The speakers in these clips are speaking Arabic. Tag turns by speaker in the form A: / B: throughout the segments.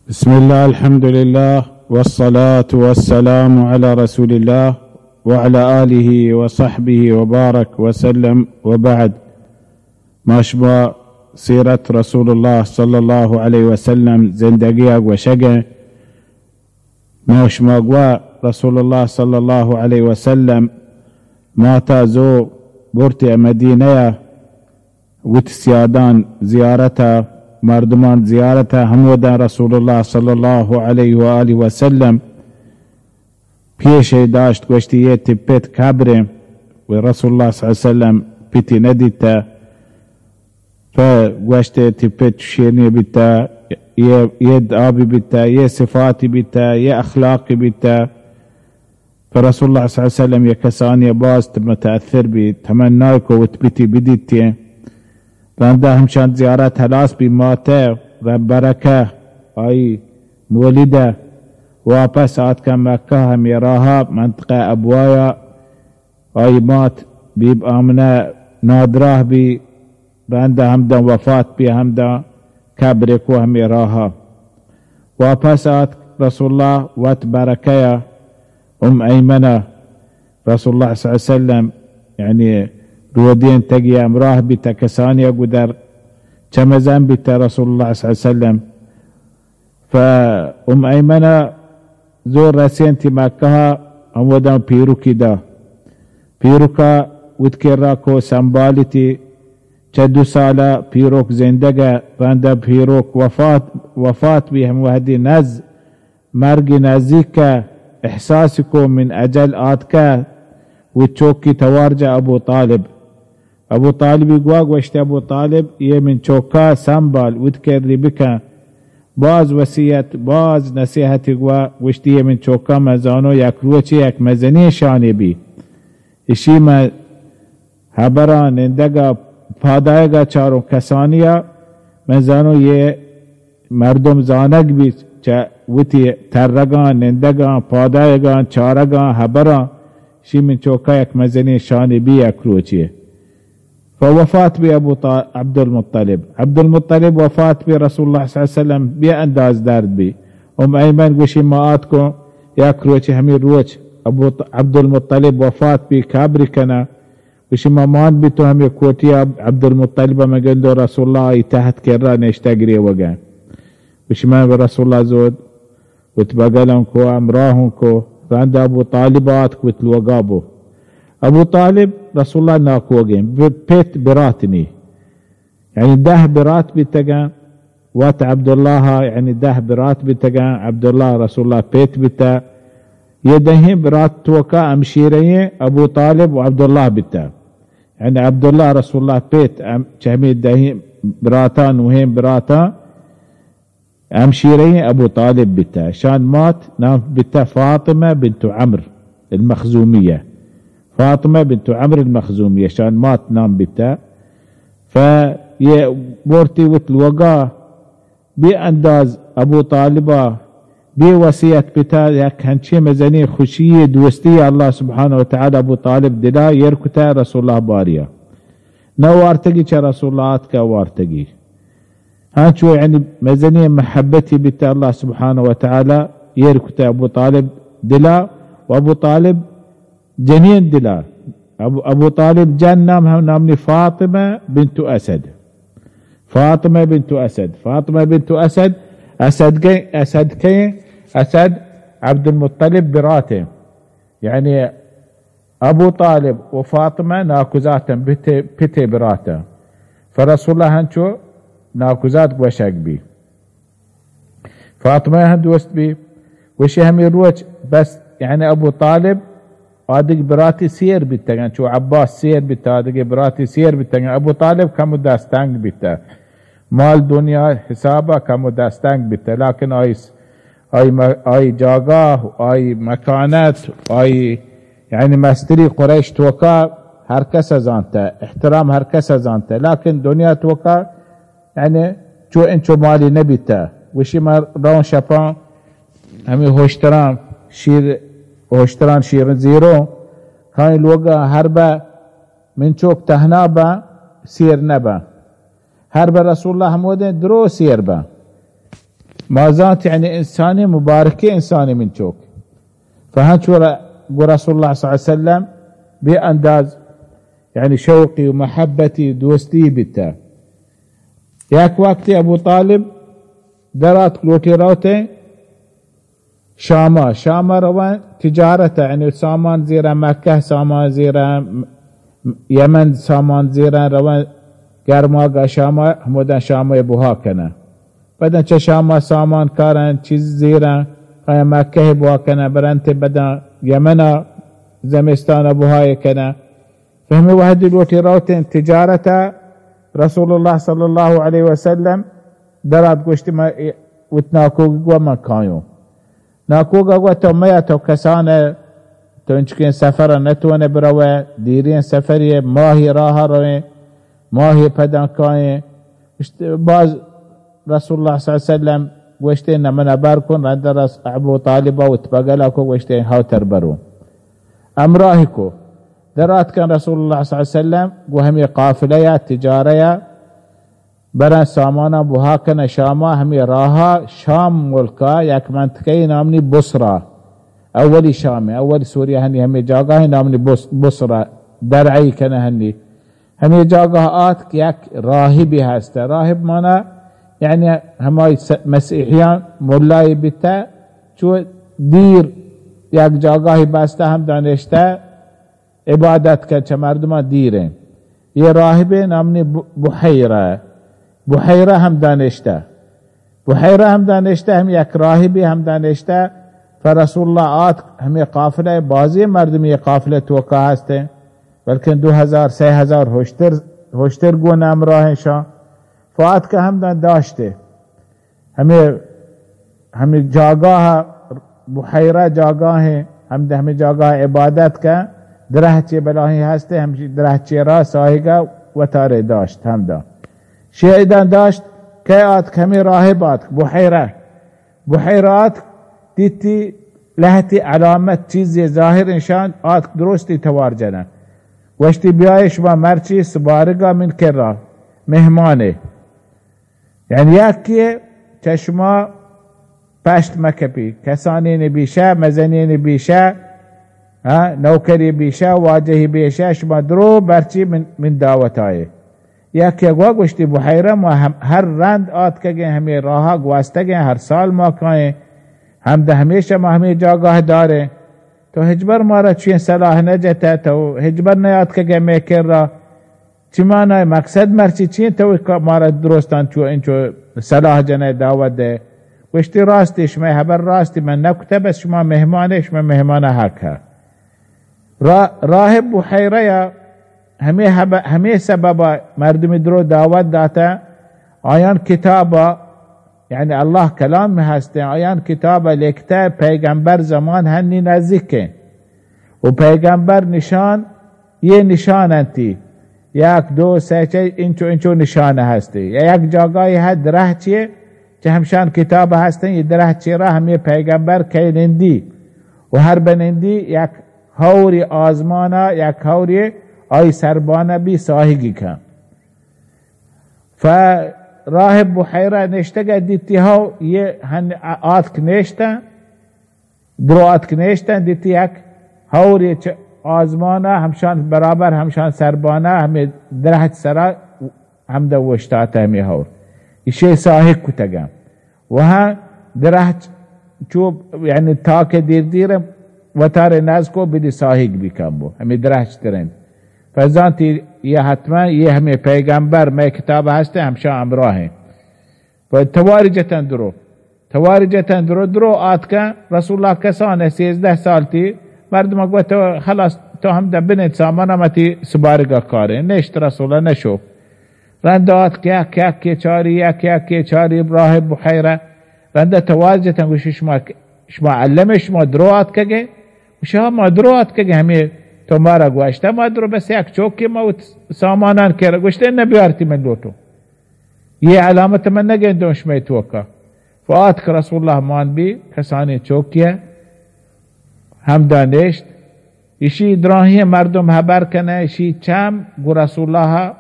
A: بسم الله، الحمد لله، والصلاة والسلام على رسول الله وعلى آله وصحبه وبارك وسلم. وبعد، ما شبه سيرة رسول الله صلى الله عليه وسلم زندقيق وشقه ما شبه رسول الله صلى الله عليه وسلم ما تازو برتي مدينة وتسيادان زيارتها مردمان زيارته همودا رسول الله صلى الله عليه وآله وسلم پیشه داشت گوشتی یه تپت کبره و رسول الله صلى الله عليه وسلم پیتی ندیتا فگوشت تپت شیرنی بیتا ید آبی بیتا یه صفاتی بیتا یه اخلاقی بیتا فرسول الله صلى الله عليه وسلم يكساني باز متأثر بتمناكو وتبتي بديتي فانده همشان زيارات هلاس بماته و بركه اي مولده واپس آت که مكه هم يراها منطقه ابوايا اي مات بيب آمنه نادراه بي فانده همدا وفات بي همدا كبركو هم يراها واپس آت رسول الله وات بركه أيمنة رسول الله صلى الله عليه وسلم يعني رودين تقي امراه بتا كسانيا قدر كمزان بتا رسول الله صلى الله عليه وسلم أيمنة زور رسينتي مكها امودان بيروكي دا بيروكا وتكراكو سنبالتي چدو سالة بيروك زندقة فاندا بيروك وفات بهم وهدي نز مرقي نزيكا احساسكم من اجل آتكا وتشوكي توارجا ابو طالب يقواق واشت ابو طالب يه من شوكا سنبال وتكري بك باز وسيت باز نصيحة يقوا واشت يه من شوكا مزانو يكروچي يك مزني شاني بي اشيما هبران اندقا پادائگا چارو کسانيا مزانو يه مردم زانق بي وتی ترگان نندگان پادایگان چارگان هبران شی من چوکا یک مزنی شانی بی اکروچیه فوفات بی عبد المطلب وفات بی رسول الله صلی الله علیه وسلم بی انداز درد بی ایمن گوشی ماعات کو یا کروچی همین روچ عبد المطلب وفات بی کابری کنا گوشی مامان بی تو همین کوتی عبد المطلب مگندو رسول الله تحت کرا نشتگری وگن گوشی من رسول الله زود وتبقلن كو امراهن كو فعند ابو طالبات وتلوقابو ابو طالب رسول الله ناكوغين بيت براتني يعني 10 برات بتقان وات عبد الله يعني 10 برات بتقان عبد الله رسول الله بيت بتا يدهين برات توكا امشيريه ابو طالب وعبد الله بتا يعني عبد الله رسول الله بيت شهمي دهين براتان وهين براتان أمشيرين أبو طالب بتا شان مات نام بتا فاطمة بنت عمرو المخزومية شان مات نام بتا بورتي وتلوقا بأنداز أبو طالبا بوصية بتا يك هنشي مزني خشية دوستية الله سبحانه وتعالى أبو طالب دلا يركتا رسول الله باريا نوارتقي رسول الله أتكا وارتقي هاتشو يعني مزنية محبتي بتا الله سبحانه وتعالى يركتا أبو طالب دلا وأبو طالب جنين دلا أبو طالب جن نامني فاطمة بنت أسد أسد عبد المطلب براته يعني أبو طالب وفاطمة ناكوزاتا بتي براته فرسول الله هنشو ناكوزات وشاك بي فاطمة هندوست بي وشي هم يروج بس يعني ابو طالب هادق براتي سير بيتا شو عباس سير بيتا هادق براتي سير بيتا ابو طالب كمو داستانك بيتا مال دنيا حسابه كمو داستانك بيتا لكن اي جاغاه اي مكانات اي يعني مستري قريش توكا هركسة زانتا احترام هركسة زانتا لكن دنيا توكا يعني شو انشو مالي نبيتا وشي ما رون شابان همي هوشتران شير زيرو هاي الوقا هربا من شوك تهنابا سير نبا هربا رسول الله همودين درو سير با ما زالت يعني إنساني مباركة إنساني من شوك. فهنشو رسول الله صلى الله عليه وسلم بأنداز يعني شوقي ومحبتي دوستي بتا. ياك وقت أبو طالب درات لوتي روتي شاما روان تجارته يعني سامان زيرا مكة سامان زيرا يمن سامان زيرا روان گرماغا شاما همودن شاما بوها کنه بدن چه شاما سامان کارن چیز زیرا خواهی مکه بوها کنه برنت بدن یمن زمستان بوها کنه فهمی وحدی الوٹی روتن تجارتا رسول الله صلی الله علیه وسلم درات گوشتی ما وتناکوگ گو من کایو ناکوگا گو تو میا تو کسانه تو انچکین سفر نتونه بروه دیرین سفریه ماهی راه روه ماهی پدن کایه باز رسول الله صلی الله علیه وسلم گوشتی نمنا بر کن رند رس ابو طالبا وتبقلا کو گوشتی هاوتر برو امراهی کو درات کن رسول الله صلی الله علیه وسلم گو همی قافله تجاره برن سامانا بوها کن شاما همی راها شام ملکا یک منطقه نامنی بصره اولی شامه اولی سوریه هنی همی جاگاه نامنی بصره درعی کنه هنی همی جاگاه آت که یک راهبی هسته راهب مانا یعنی همای مسیحیان مولای بیته چو دیر یک جاگاهی بسته هم دانشته عبادت که چه مردم دیره یه راهب نامنی بحیره هم دانشته هم یک راهبی هم دانشته فرسول الله آت همی قافله بازی مردمی قافله توقع هسته بلکن 2000-3000 هشتر گون امراهشان فاعت که هم داشته همی جاگاه بحیره جاگاه همی جاگاه عبادت که درهچه بلاهی هسته همی درهچه را ساهیگا و تاره داشت هم دا شیعیدان داشت که آت همی راهبات بحیرات دیتی لحتی علامت چیزی ظاهر انشان آت درستی توار جنه وشتی بیای شما مرچی سبارگا من کرا مهمانه یعنی یکی چشما پشت مکپی کسانی نبیشه مزنی نبیشه نوکری بیشه واجهی بیشه شما درو برچی من دعوتای یکی گوشتی بحیره ما هر رند آت که همی راها گواسته هر سال ما کنه هم ده همیشه ما همی جاگاه داره تو هجبر مارا چین صلاح نجته تو هجبر نیاد که میکر را چی معنی مقصد مرچی چین تو مارا درستان چو اینچو صلاح جنه دعوت ده وشتی راستی شما حبر راستی من نکته بس شما مهمانه شما مهمانه حق راهب بحیره همه سبب مردم درو دعوت داتا آیان کتابا یعنی الله کلام هسته آیان کتاب لکته پیغمبر زمان هنی نزدیکه و پیغمبر نشان یه نشان انتی یک دو سه چه اینچو نشانه هسته یا یک جاگاهی هست دره چیه چه همشان کتاب هستن یه دره چیه را همه پیغمبر که نندی و هر بنندی یک هوری آزمانه یک هوری آی سربانه بی ساهگی کن راهب بحیره نشته دیتی ها یه آت کنشتن درو آت کنشتن دیتی یک هوری آزمانه همشان برابر همشان سربانه همه درهت سرا هم دوشتاته همی هور ایشه ساهگ کتگم و ها درهت چوب یعنی تاک دیر و تار نزکو بدی ساهگ بیکن بو همی درهت ترند فزانتی یه حتما یه همه پیغمبر می کتاب هسته همشا امراهه و توارجتن درو آت که رسول الله کسانه 13 سال تی مردم گوه تو خلاص تو هم ده بنید سامانه متی سبارگا کاره نشت رسول الله نشو رند آت که یک چاری راهب بحیره رند توارجتن گوشی شما علمه شما درو آت که گوشی ما درو آت که همه تو مارا گوشته ما درو بس یک چوکی ما سامانان کرده گوشته نبیارتی من لوتو یه علامت من نگندون شمی توکا فآت که رسول الله مان بی کسانی چوکیه هم دانشت ایشی دراهی مردم حبر کنه ایشی چم گو رسول الله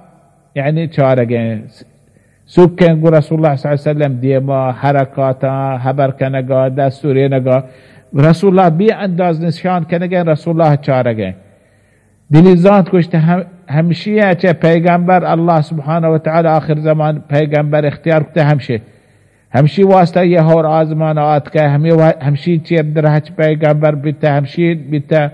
A: یعنی چارگه سوكن قو رسول الله صلى الله عليه وسلم ديما حركاتا خبر کنگا دستوری نگا رسول الله بی انداز نشان کنگا رسول الله چارگه دلی ذات کشت همشیه چه پیغمبر الله سبحانه و تعالی آخر زمان پیغمبر اختیار کته همشی واسطه یه هور آزمان آت که همشی چه بدره چه پیغمبر بیتا همشی بیتا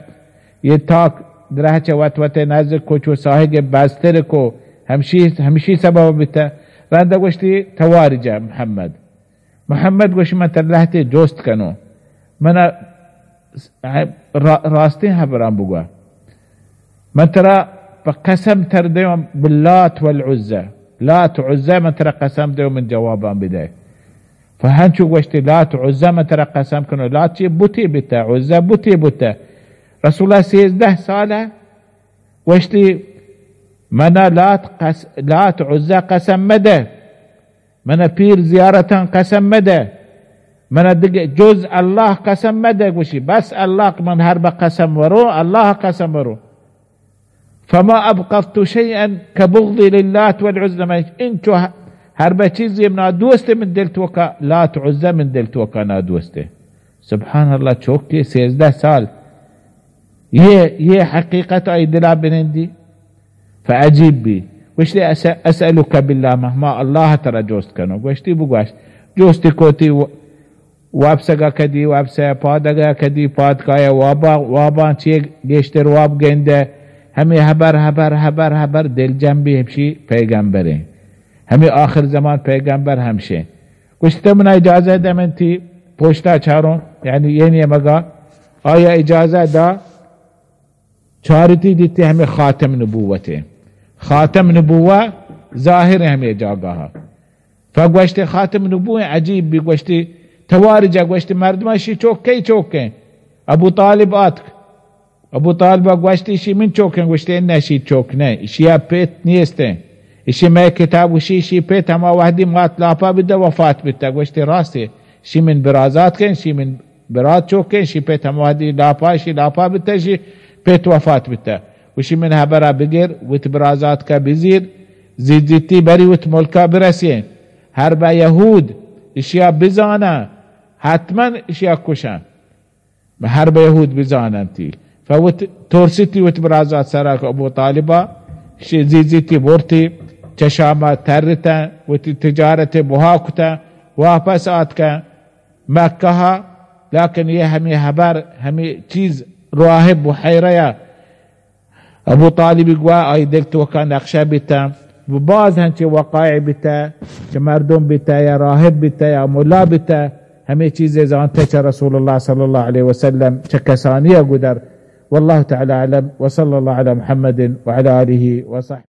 A: یه تاک دره چه وط نزد کو چو ساهگ بستر کو همشی سبب بیتا رنده گوشتی توارجه محمد گوشت من تلهتی جوست کنو من راستی هبران بگوه من ترى قسم ترديهم باللات والعزة لات وعزة من ترى قسم ديهم من جوابان بداية فهنشو وشتي لات وعزة من ترى قسم كنو لات شي بوتي بتا عزة بوتي بتا رسول الله 16 سالة وشتي منا لات عزة قسم مدى منا بير زيارة قسم مدى منا جزء الله قسم مدى وشي بس الله من هرب قسم ورو الله قسم ورو فما أبقفت شيئا كبغضي للات والعزى ما انتو هربا چیزی من دوسته من دلت وكا لات عزى من دلت وكا نادوسته سبحان الله چوكي 13 سال يه حقيقة اي دلا بنندي فأجيب بي وشتي أسألك بالله مهما الله ترى جوست كانوا وشتي بقواش جوستي كوتي وابسگا کدی وابسا پادگا کدی پادکایا وابا چیه گشتر واب گنده همه هبر دل جنبی همشی پیغمبره همه آخر زمان پیغمبر همشه کشت من اجازه دمنتی پوشتا چارون یعنی مگا آیا اجازه دا چارتی دیتی همه خاتم نبوته خاتم نبوه ظاهر همه جاگاها فگوشت خاتم نبوه عجیب بی گوشتی توارجه گوشتی مردمشی چوکه ابو طالب آتک ابو طالب گوشتی شی من چوکن گوشتی اینه شی چوک نه اشیا پیت نیسته اشی ما کتاب وشی شی پیت هما وحدی مات لاپا بده وفات بده گوشتی راسته شی من برازات کن شی من برات چوکن شی پیت هما وحدی لاپا بده شی پیت وفات بده وشی من هبرا بگیر وت برازات کا بزیر زیدتی بری وت ملکا برسین هر با یهود اشیا بزانه حتما اشیا کشن هر با یهود بزانن تی فوت تورسيتي وتبرازات سراك ابو طالبة زيزيتي بورتي چشاما ترتا وتجارة بهاكتا واپس آتكا مكها لكن یہ ہمیں حبر ہمیں چیز راهب وحيريا ابو طالب قوا اي دلت وكان نقشة بتا وبعض هنچه وقائع بتا مردم بتا يا راهب بتا يا ملا بتا همه چیز زانته رسول الله صلى الله عليه وسلم چکسانیه قدر والله تعالى أعلم وصلى الله على محمد وعلى آله وصحبه